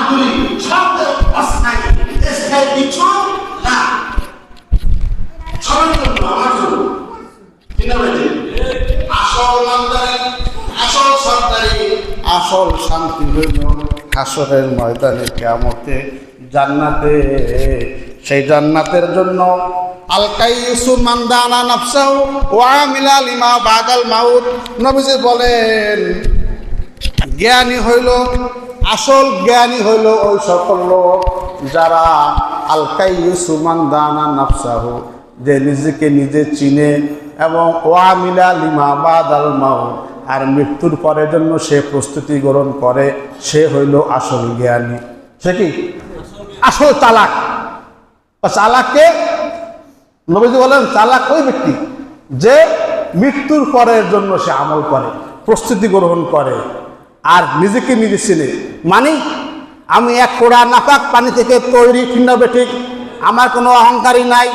তুলি সব অস্থায়ী, স্থায়ী কিছু না। সবার জন্য, আমার জন্য আসল নামদারি, আসল সরকারি, আসল শান্তি হইল হাসরের ময়দানে, কিয়ামতে, জান্নাতে। সেই জান্নাতের জন্য আল-কাইয়িসু মান দানা নাফসাহু ওয়া আমিলা লিমা বাদাল মাউত। নবীজি বলেন, জ্ঞানী হইল, আসল জ্ঞানী হইল ওই সকল লোক যারা আল-কাইয়িসু মান দানা নাফসাহু, যে নিজেকে নিজে চিনে, এবং ওয়া আমিলা লিমা বাদাল মাউত, আর মৃত্যুর পরের জন্য সে প্রস্তুতি গ্রহণ করে, সে হইল আসল জ্ঞানী। সে কি আসল চালাক? চালাককে নবীজি বলেন, চালাক ওই ব্যক্তি যে মৃত্যুর পরের জন্য সে আমল করে, প্রস্তুতি গ্রহণ করে, আর নিজেকে নিজে চিনে। মানে আমি এক ফোঁটা নাপাক পানি থেকে তৈরি, ঠিক ঠিক, আমার কোনো অহংকারী নাই,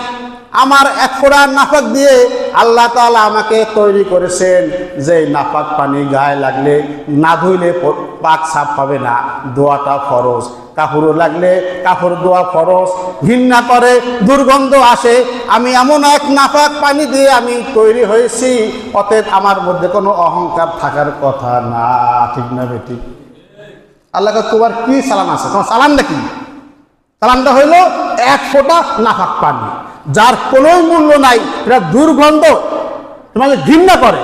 আমার এক ফোঁটা নাপাক দিয়ে আল্লাহ তাআলা আমাকে তৈরি করেছেন যে নাপাক পানি গায়ে লাগলে না ধুইলে পাক সাফ হবে না, দোয়াটা ফরজ। কাপড় লাগলে কাপড় ধোয়া ফরজ। ঘৃণা করে, দুর্গন্ধ আসে, আমি এমন এক নাপাক পানি দিয়ে আমি তৈরি হয়েছি, অতএব আমার মধ্যে কোনো অহংকার থাকার কথা না, ঠিক না বেঠিক? আল্লাহ তোমার কি চালান আছে? তোমার চালানটা কি? চালানটা হইল এক ফোঁটা নাপাক পানি, যার কোনো মূল্য নাই, এটা দুর্গন্ধ, তোমাকে ঘৃণা করে,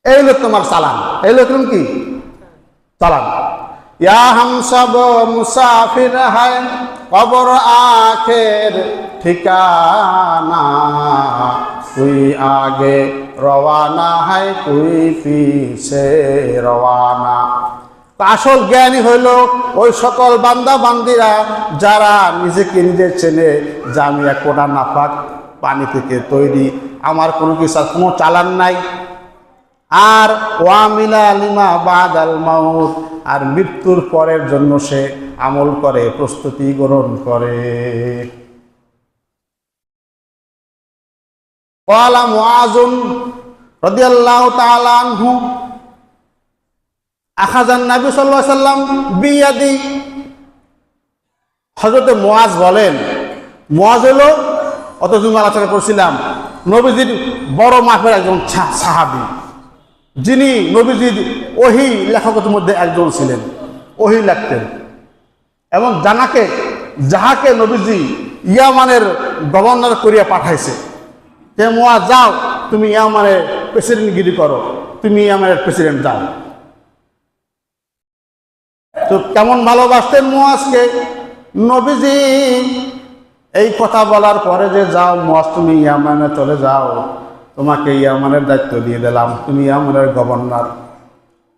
এই হলো তোমার চালান। এই হলো তুমি কি চালান। ইয়া হাম সব মুসাফির হায়, কবর আখের ঠিকানা, তুই আগে রওয়ানা হায়, তুই পিছে রওয়ানা। আসল জ্ঞানী হইল ওই সকল বান্দা বান্দিরা যারা নিজেকে নিজে চেনে যে আমি এক ফোঁটা নাপাক পানি থেকে তৈরি, আমার কোনো কিছু কোনো চালান নাই। আর ওয়ামিলা লিমা বাদাল মাউত, আর মৃত্যুর পরের জন্য সে আমল করে, প্রস্তুতি গ্রহণ করে। ক্বালা মুআযুন রাদিয়াল্লাহু তাআলা আনহু, আখাযান নবী সাল্লাল্লাহু আলাইহি ওয়াসাল্লাম বিয়াদি। হযরত মুআয বলেন, মুআয হলো, অত জুম আলোচনা করছিলাম, নবীজির বড় মাপের একজন সাহাবী, যিনি নবীজির ওহী লেখকদের মধ্যে একজন ছিলেন, ওহী লিখতেন। এবং যাহাকে নবীজি ইয়ামানের গভর্নর করিয়া পাঠাইছে, যে মুআয যাও, তুমি ইয়ামানের প্রেসিডেন্টগিরি করো, তুমি ইয়ামানের প্রেসিডেন্ট যাও। তো কেমন ভালোবাসতেন মুআযকে নবীজি। এই কথা বলার পরে যে যাও মুআয, তুমি ইয়ামানে চলে যাও, তোমাকে ইয়ামানের দায়িত্ব দিয়ে দিলাম, তুমি ইয়ামানের গভর্নর।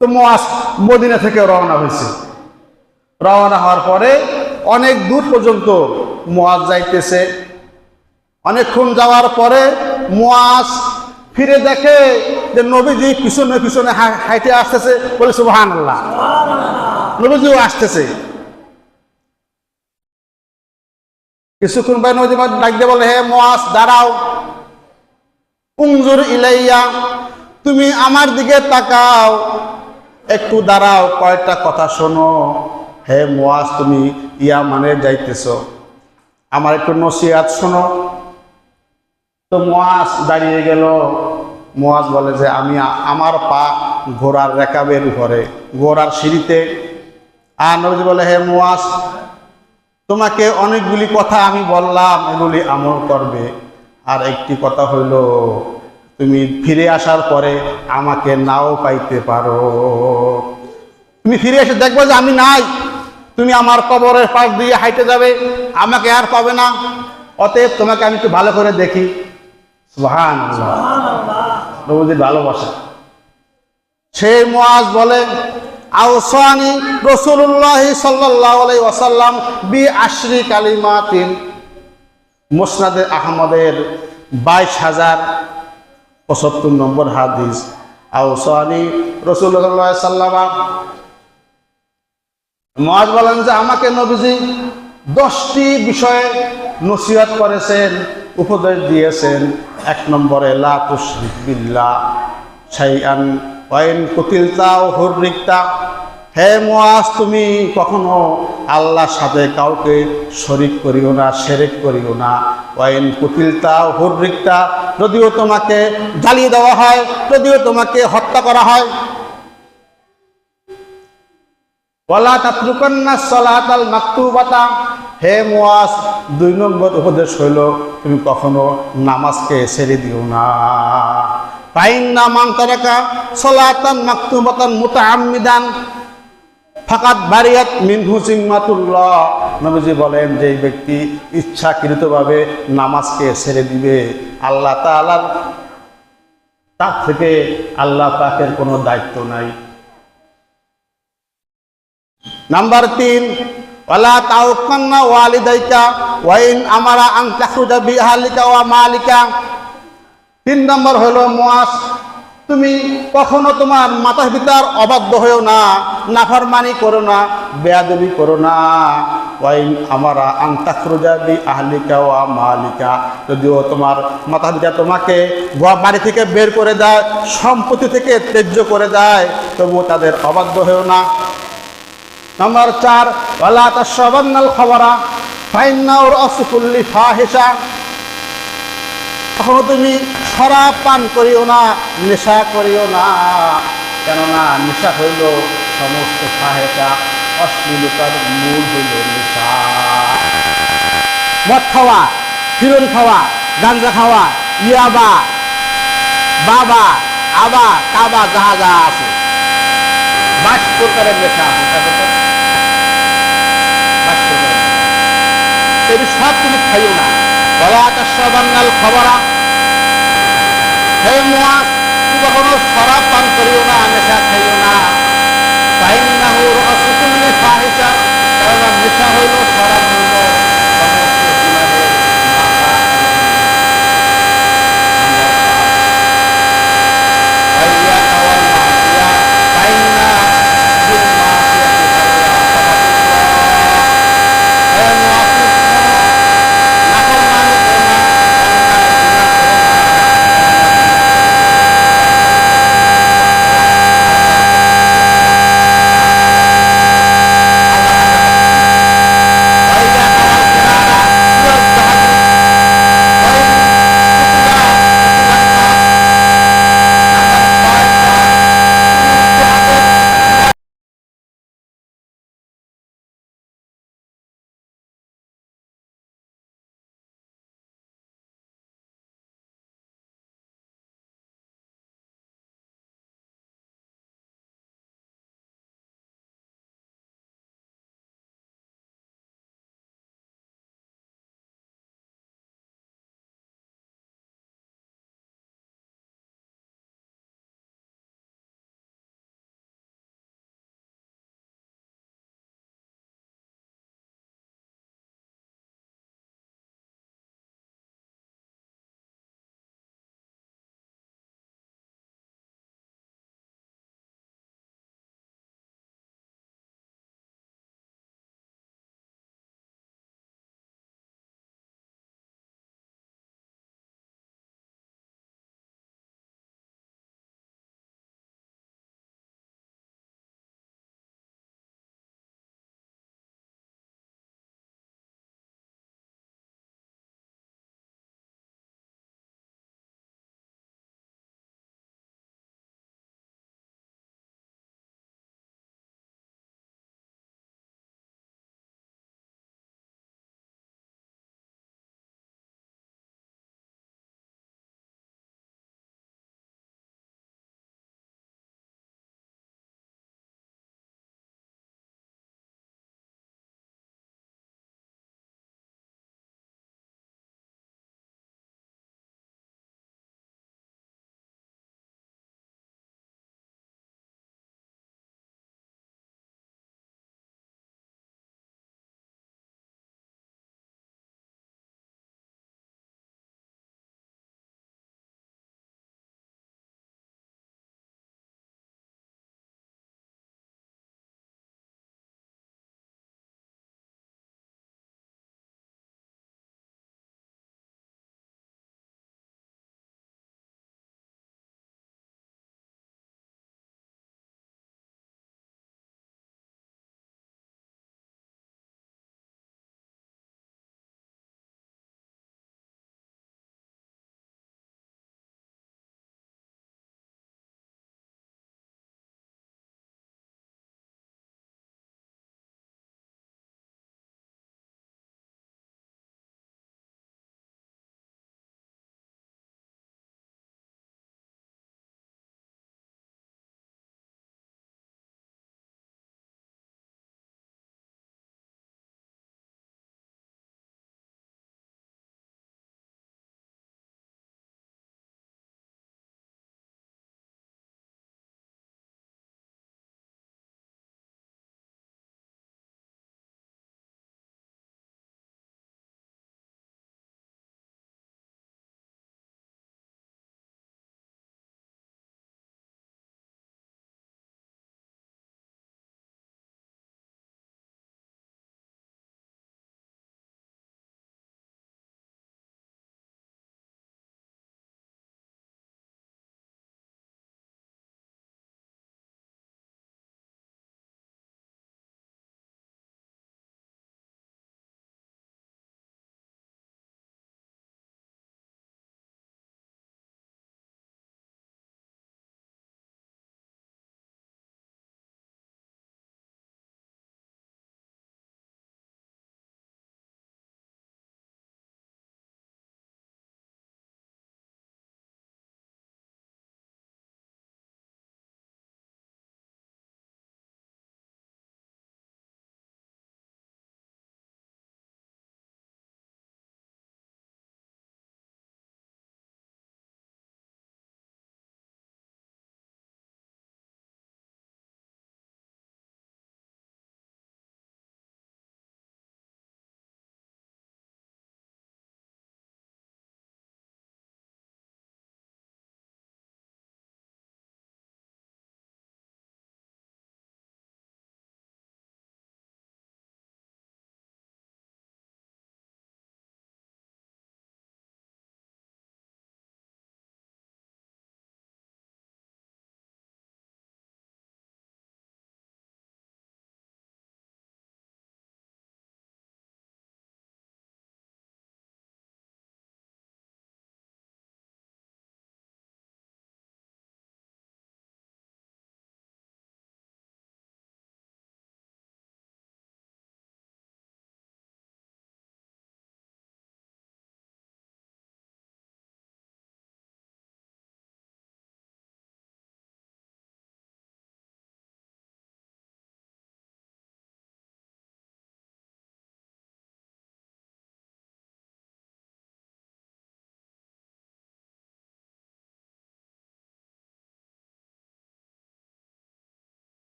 তো মুআয মদিনা থেকে রওনা হয়েছে। রওনা হওয়ার পরে অনেক দূর পর্যন্ত মুআয যাইতেছে। অনেকক্ষণ যাওয়ার পরে মুআয ফিরে দেখে যে নবীজি পিছনে পিছনে হাইটে আসতেছে, বলে সুবহানাল্লাহ, নবীজিও আসতেছে। কিছুক্ষণ পরে নবীজি ডাক দিয়ে বলে, হে মুআয দাঁড়াও, উনজুর ইলাইয়া, তুমি আমার দিকে তাকাও, একটু দাঁড়াও, কয়েকটা কথা শোনো। হে মুআয, তুমি ইয়ামানে যাইতেছ, আমার একটু নসিহত শোনো। তো মুআয দাঁড়িয়ে গেল। মুআয বলে যে আমি আমার পা ঘোড়ার রেকাবের উপরে, ঘোড়ার সিঁড়িতে। আর নবীজি বলে, হে মুআয, তোমাকে অনেকগুলি কথা আমি বললাম, এগুলি আমল করবে। আর একটি কথা হইল, তুমি ফিরে আসার পরে আমাকে নাও পাইতে পারো। তুমি ফিরে এসে দেখবে যে আমি নাই, তুমি আমার কবরের পাশ দিয়ে হাইটে যাবে, আমাকে আর পাবে না। অতএব তোমাকে আমি একটু ভালো করে দেখি। সুবহানাল্লাহ, নবীজির ভালোবাসা। সেই মুআয বলে, আওসানি রাসূলুল্লাহ সাল্লাল্লাহু আলাইহি ওয়াসাল্লাম বি আশরি কালিমাতিন। মুসনাদে আহমদের 22,075 নম্বর হাদিস। আওসানি রাসূলুল্লাহ সাল্লাল্লাহু আলাইহি ওয়াসাল্লাম, মুআয বলেন যে আমাকে নবীজি 10টি বিষয়ে নসিহত করেছেন, উপদেশ দিয়েছেন। 1 নম্বরে লা তুশরিক বিল্লাহ শাইআন ওয়া ইন কুতিলতা ওয়া হুররিকতা, হে মুআজ, তুমি কখনো আল্লাহর সাথে কাউকে শরিক করিও না, শিরক করিও না। ওয়াইন কুতিলতা হুররিকতা, যদিও তোমাকে জ্বালিয়ে দেওয়া হয়, যদিও তোমাকে হত্যা করা হয়। ওয়ালা তাতরুকান্না সালাতাল মাকতুবাতা, হে মুআজ, 2 নম্বর উপদেশ হইল তুমি কখনো নামাজকে ছেড়ে দিও না। ফাইন্না মান তারাকা সালাতান মাকতুবাতান মুতাআম্মিদান ফাকাত বারিয়াত মিনহু জিম্মাতুল্লাহ। নবীজি বলেন, যে ব্যক্তি ইচ্ছাকৃতভাবে নামাজকে ছেড়ে দিবে, আল্লাহ তাআলার তার থেকে আল্লাহ পাকের কোনো দায়িত্ব নাই। নাম্বার 3, ওয়ালা তাওকান্না ওয়ালিদাইকা ওয়া ইন আমারা আন তাখরুজা বিআহলিকা ওয়া মালিকা। 3 নম্বর হলো মুআজ, তুমি কখনো তোমার মাতা পিতার অবাধ্য হয়েও না, নাফরমানি করো না, বেয়াদবি করো না। ওয়াইন আমারা আন তাখরুজা বিআহলিকা ওয়া মালিকা, যদিও তোমার মাতা পিতা তোমাকে বাড়ি থেকে বের করে দেয়, সম্পত্তি থেকে ত্যায্য করে দেয়, তবুও তাদের অবাধ্য হয়েও না। নাম্বার 4, ওয়ালা তাশরাবান্নাল খামরা ফাইন্নাহু রাসু কুল্লি ফাহিশা। কখনো তুমি শরাব পান করিও না, নেশা করিও না, কেননা নেশা হইল সমস্ত ফাহিশা, অশ্লীলতার মূল হইল নেশা। মদ খাওয়া, হিরোইন খাওয়া, গাঞ্জা খাওয়া, ইয়াবা, বাবা, আবা, কাবা, যাহা যাহা আছে, 22 প্রকারের নেশা আছে। এই সব তুমি খাইও না। ওয়ালা তাশরাবান্নাল খামরা, হে মুআজ, তুমি কখনো শরাব পান করিও না, নেশা খাইও না। ফাইন্নাহু রাসু কুল্লি ফাহিশা, কারণ নেশা হইল, শরাব হইল সমস্ত গুনাহের মাথা। ওয়াইয়াকা ওয়াল মাসিয়া ফাইন্না বিল মাসিয়াতি হাওয়া। হে মুআজ,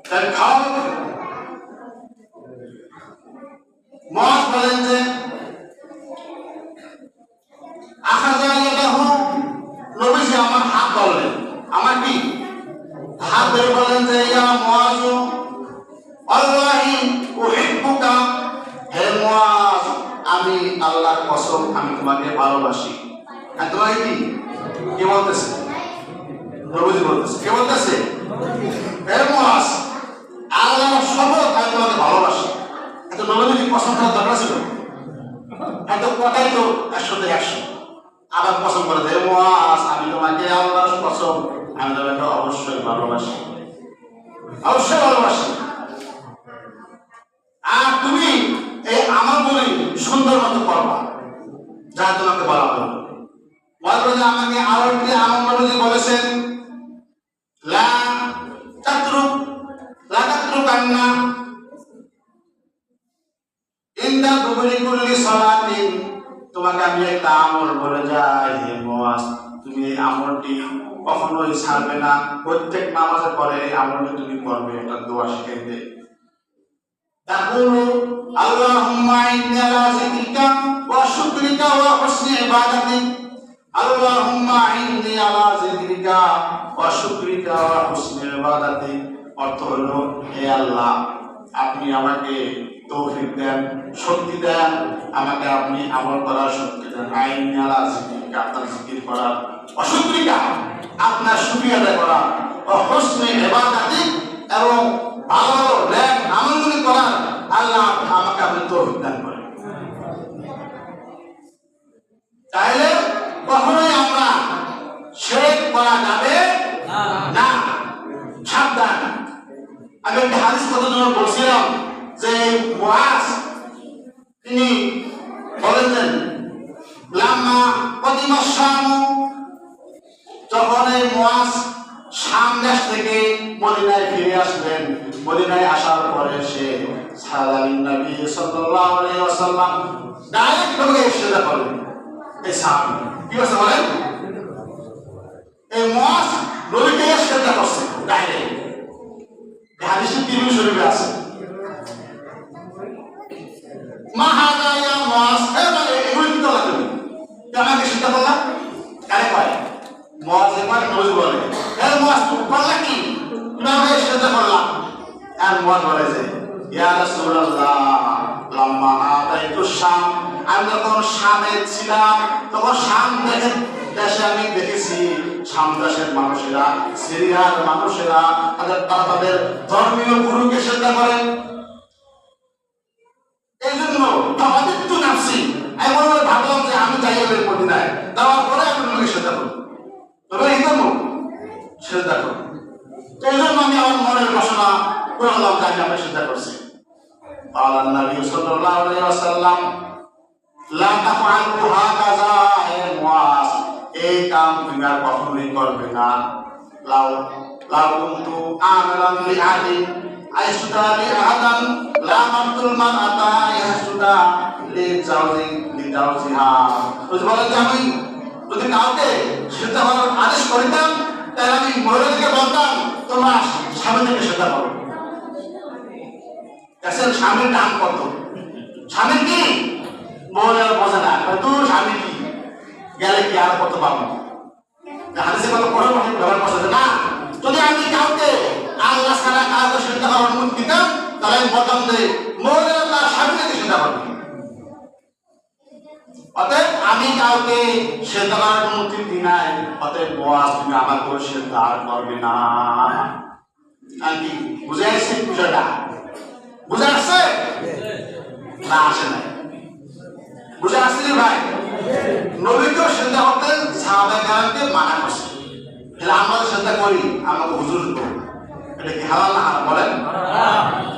তাই খাও। মুআজ বলেন যে আখাযা ইয়াদাহু, নবীজি আমার হাত ধরলেন, আমার কি হাত ধরে বলেন যে ইয়া মুআজ আল্লাহি উহিব্বুকা, হে মুআজ আমি আল্লাহর কসম আমি তোমাকে ভালোবাসি। আর তোমাকে কি বলতেছে? নবীজি বলতেছে। কে বলতেছে? হে মুআজ আল্লাহর শপথ আমি তোমাকে ভালোবাসি। এত নবীজি কসম করার দরকার ছিল? এত কথাই তো 100-100। আবার কসম করে হে মুআজ আমি তোমাকে আল্লাহর কসম আমি তোমাকে অবশ্যই ভালোবাসি, অবশ্যই ভালোবাসি। আর তুমি এই আমলগুলি সুন্দর মতো করবা যা তোমাকে বলা হলো। আমাকে আরো একটি আমল বলেছেন লা তাতরুকান্না ইনদা দুবুরি কুল্লি সালাতিন, তোমাকে আমি একটা আমল বলে যাই হে মুআজ তুমি এই আমলটি কখনোই ছাড়বে না, প্রত্যেক নামাজের পরে এই আমলটি তুমি করবে। একটা দোয়া শিখিয়ে দে। তাকুলু আল্লাহুম্মা ইন্নী আলা যিকরিকা ওয়া শুকরিকা ওয়া হুসনি ইবাদাতিক, আল্লাহুম্মা ইন্নী আলা যিকরিকা ওয়া শুকরিকা ওয়া হুসনি ইবাদাতিক। অর্থ হলো হে আল্লাহ আপনি আমাকে তৌফিক দেন, শক্তি দেন, আমাকে আপনি আমল করার শক্তি দেন। ইন্নী আলা যিকরিকা আপনার জিকির করার, ওয়া শুকরিকা আপনার শুকরিয়া আদায় করা, ওয়া হুসনি ইবাদাতিক এবং ভালো নেক আমলগুলি করার আল্লাহ আমাকে আপনি তৌফিক দান করেন। তাহলে কখনোই আমরা শিরক করা যাবে না, সাবধান। আমি একটা হাদিস কথা জন্য বলছিলাম যে মুআজ তিনি বলেন লাম্মা কদিমা শাম, যখন এই মুআজ শাম দেশ থেকে মদিনায় ফিরে আসলেন, মদিনায় আসার পরে সে সালামিন নবী সাল্লাল্লাহু আলাইহি ওয়াসাল্লাম ডাইরেক্ট ভাবে সেজদা করলেন। এই সাহাবী কি বলছে বলেন? এই মুআজ নবীকে সেজদা করছে ডাইরেক্ট। হাদিসে তিরমিজি শরীফে আছে মা হাযা ইয়া মুআজ, মানে এগুলো কি করলা তুমি? আমাকে সেজদা করলা? কারে কয়? মুআজ একবার নবী বলে হে মুআজ তুমি করলা কি? তুমি আমাকে সেজদা করলা? আর মুআজ বলে যে ইয়া রাসূলুল্লাহ লাম্মা আতাইতু শাম, আমি যখন শামে ছিলাম তখন শাম দেশে আমি দেখেছি শাম দেশের মানুষেরা, সিরিয়ার মানুষেরা তাদের ধর্মীয় গুরুকে সেজদা করে। এই জন্য আমাদের তো নাফসি আমি ভাবলাম যে আমি যাই ওদের মদিনায় যাওয়ার পরে আমি ওনাকে সেজদা করব, তবে এই জন্য সেজদা করব। এই জন্য আমি আমার মনের বাসনা করলাম যে আমি সেজদা করছি। আল্লাহ নবী সাল্লাল্লাহু আলাইহি ওয়াসাল্লাম লা তাফআলু হাকাযা, হে মুআজ এই কাম তুমি আর কখনোই করবে না। লাউ কুনতু আমালান লিআদি আইসুদা লিআদান লা মাতুল মারাতা ইয়াসুদা লিজাওজিহা। তো বলেন যে আমি যদি কাউকে সেটা করার আদেশ করিতাম তাহলে আমি মহিলাদেরকে বলতাম তোমরা স্বামী থেকে সেটা করো। আসলে স্বামীর দাম কত? স্বামী কি মহিলা বোঝে না, তোর স্বামী কি গেলে কি আর কত পাবো? হাদিসে কত বড় ব্যবহার করছে না। যদি আমি কাউকে আল্লাহ ছাড়া কাউকে সেটা করার অনুমতি দিতাম তাহলে আমি বলতাম যে মহিলা তার স্বামী থেকে সেটা করবে। অতএব আমি কাউকে সেটা করার অনুমতি দিই নাই, অতএব মুআজ তুমি আমাকেও সেটা করবে না। কি বুঝে আসছে বিষয়টা? বুঝে আসছে না? আসে নাই? বুঝে আসছে ভাই? নবীকেও সেজদা করতে সাহাবায়ে কেরামকে মানা করছে। তাহলে আমরা সেজদা করি, আমাকে হুজুর এটা কি হালাল না হারাম বলেন?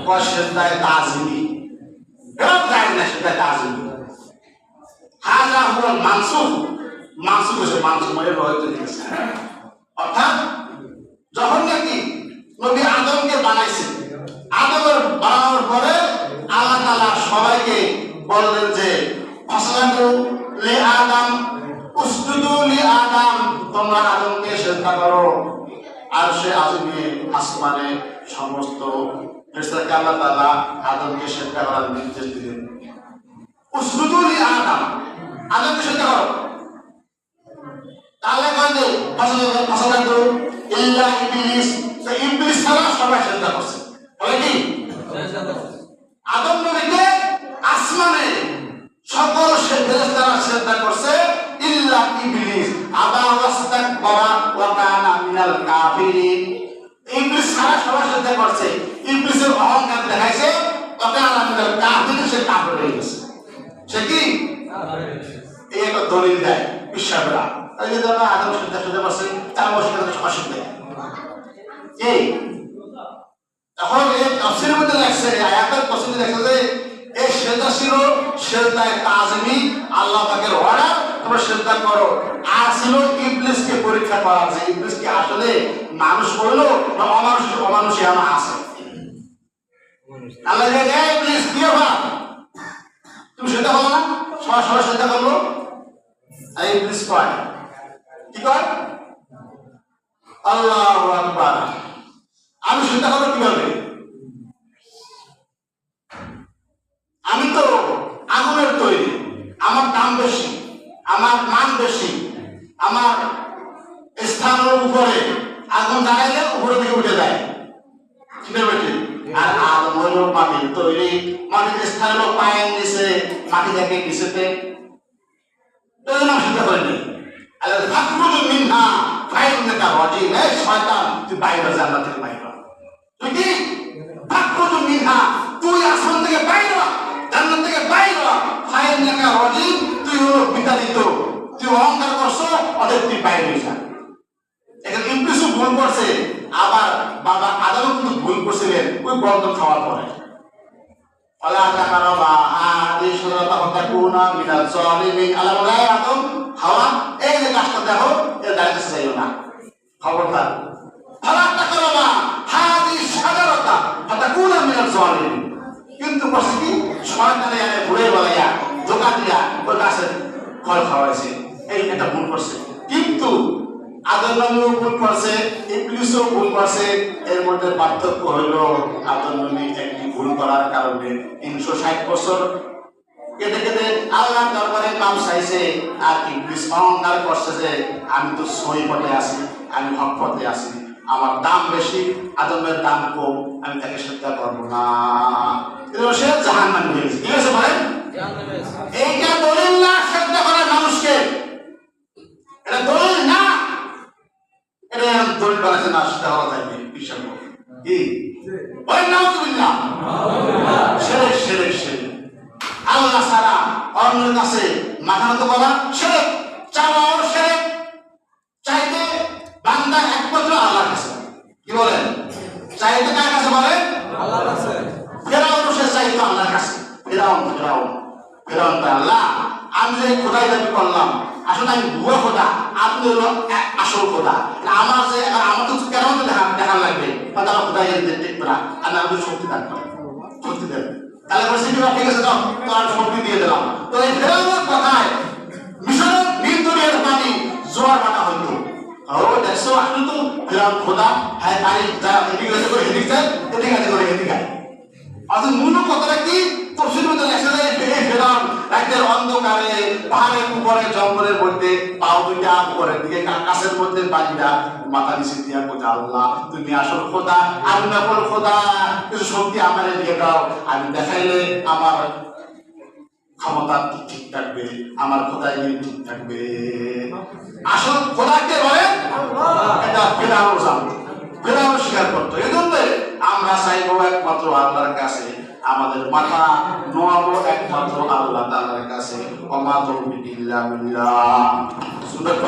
কয় সেজদায় তাজিমি, এরকম যায় না সেজদায় তাজিমি। হাযা হুয়াল মানসুখ, মানসুখ হচ্ছে মানসুখ মানে রহিত জিনিস। অর্থাৎ যখন নাকি নবী আদমকে বানাইছেন, আদমের বানানোর পরে আল্লাহ তাআলা সবাইকে বললেন যে ফাসলাতু লি আদম উসজুদু লি আদম, তোমরা আদমকে সিজদা করো। আরশে আযমে আসমানে সমস্ত ফেরেশতাকে আল্লাহ তাআলা আদমকে সিজদা করার নির্দেশ দিলেন। উসজুদু লি আদম, আদমকে সিজদা করো। তাহলে কইলে ফাসাদাতু ইল্লা ইবলিস, তো ইবলিস ছাড়া সবাই সিজদা করছে। বলে কি আদম নবীকে আসমানে সকল ফেরেশতারা সিজদা করছে, ইল্লা ইবলিস আবা ওয়াস্তাকবারা ওয়া কানা মিনাল কাফিরিন। ইবলিস ছাড়া সবাই সিজদা করছে, ইবলিসের অহংকার দেখাইছে, ওয়া কানা মিনাল কাফিরিন, সে কাফির হয়ে গেছে। সে কি এই একটা দলিল দেয় বিশ্বাসরা। এই যে যারা আদম সিজদা করছে তার মধ্যে অসুবিধা এই এখন এই তাফসীরের মধ্যে লেখছে, আয়াতের তাফসীরে লেখছে যে এই সিজদা ছিল সিজদায়ে তাজমি, আল্লাহ পাকের অর্ডার, তোমরা সিজদা করো। আর ছিল ইবলিসকে পরীক্ষা করা, যে ইবলিস কি আসলে মানুষ হলো না অমানুষী আমার আছে। আল্লাহ যে ইবলিস কি হবে, তুমি সিজদা করো না, সবাই সবাই সিজদা করলো। আর ইবলিস কয় কি কয়, আল্লাহু আকবার, আমি সিজদা করব কিভাবে? আমি তো আগুনের তৈরি, আমার দাম বেশি, আমার মান বেশি, আমার স্থানের উপরে আগুন জ্বালাইলে উপরের দিকে উঠে যায়, ঠিক আছে? আর আগুন হলো মাটির তৈরি, মাটির স্থান হলো পায়ের নিচে, মাটি থেকে নিচেতে, এই জন্য আমি সিজদা করিনি। আল্লাহ ফাখরুজ মিনহা ফাইন্নাকা রাজিম, এই শয়তান তুই বাইরে যা, জান্নাত থেকে বাইরে। তুই কি ফাখরুজ মিনহা, তুই আসমান থেকে বাইরে, জান্নাত থেকে বাইরে, ফাইন্নাকা রাজিম, তুই হলো বিতাড়িত, তুই অহংকার করছো, অতএব তুই বাইরে যা। এখানে ইবলিসও ভুল করছে, আবার বাবা আদমও কিন্তু ভুল করছিলেন ওই গন্ধ খাওয়ার পরে। আল্লাহ তাকারাবা আদি সুরাতা ফাতাকুনা মিনাল জালিমিন, আল্লাহ বলে আদম হাওয়া এই যে গাছটা দেখো এর দাঁড়িয়ে যাইও না, খবরদার। আল্লাহ তাকারাবা হাদি শাজারাতা ফাতাকুনা মিনাল জালিমিন, কিন্তু বসে কি শয়তানে এনে ঘুরে বলাইয়া ধোঁকা দিয়া ওই গাছের ফল খাওয়াইছে, এই এটা ভুল করছে। কিন্তু আদম নবীও ভুল করছে, ইবলিসও ভুল করছে, এর মধ্যে পার্থক্য হলো আদম নবী একটি ভুল করার কারণে 360 বছর কেটে কেটে আল্লাহর দরবারে মাপ চাইছে, আর ইবলিস অহংকার করছে যে আমি তো সহি পথে আছি, আমি হক পথে আছি, আমার দাম বেশি, আদমের দাম কম, আমি তাকে সিজদা করবো না, সে জাহান্নামী হয়ে গেছে। ঠিক আছে বলেন, এইটা দলিল না সিজদা করার মানুষকে, এটা দলিল না, এটা দলিল বানাচ্ছে না সিজদা করা যাবে বিশ্বাস কি ওই নাউযুবিল্লাহ, শিরক শিরক শিরক, আল্লাহ ছাড়া অন্যের কাছে মাথা নত করা শিরক, চাওয়াও শিরক, চাইতে বান্দা একমাত্র আল্লাহর কাছে। কি বলেন, চাইতে কার কাছে বলেন? আল্লাহর কাছে। ফেরাউন সে চাইতো আল্লাহর কাছে, ফেরাউন আল্লাহ আমি যে খোদাই দাবি করলাম, আসলে আমি ভুয়া খোদা, আপনি হলো আসল খোদা, আমার যে আমার তো কেন দেখা লাগবে, তারা খোদাই দেখবে না, আমি শক্তি দান করেন, শক্তি দেন। তাহলে বলছি কি ঠিক আছে, তো আমি শক্তি দিয়ে দিলাম। তো এই ফেরাউনের কথায় মিশরের নীল দরিয়ার পানি জোয়ার বাটা হইতো, ও দেখছো আসলে তো ফেরাউন খোদা, হ্যাঁ পানি যা এদিকে আছে করে এদিকে যায়, এদিকে আছে করে এদিকে যায়। অর্থাৎ মূল কথাটা কি, তফসিলের মধ্যে লেখা যায় ফেরাউন রাতের অন্ধকারে পাহাড়ের উপরে জঙ্গলের মধ্যে পাও দুইটা উপরের দিকে কাছের মধ্যে বাড়িটা মাথা নিচে দিয়া কোথা, আল্লাহ তুমি আসল খোদা, আমি নকল খোদা, কিছু শক্তি আমার দিয়ে দাও, আমি দেখাইলে আমার ক্ষমতা ঠিক থাকবে, আমার খোদাগিরি ঠিক থাকবে। আসল খোদাকে বলেন এটা ফেরাউন জানতো, ফেরাউন স্বীকার করতো। এই জন্য আমরা চাইবো একমাত্র আল্লাহর কাছে, আমাদের মাথা নোয়াবো একমাত্র আল্লাহ তাআলার কাছে। ওয়া মা তাওফীক ইল্লা বিল্লাহ। সুন্নাত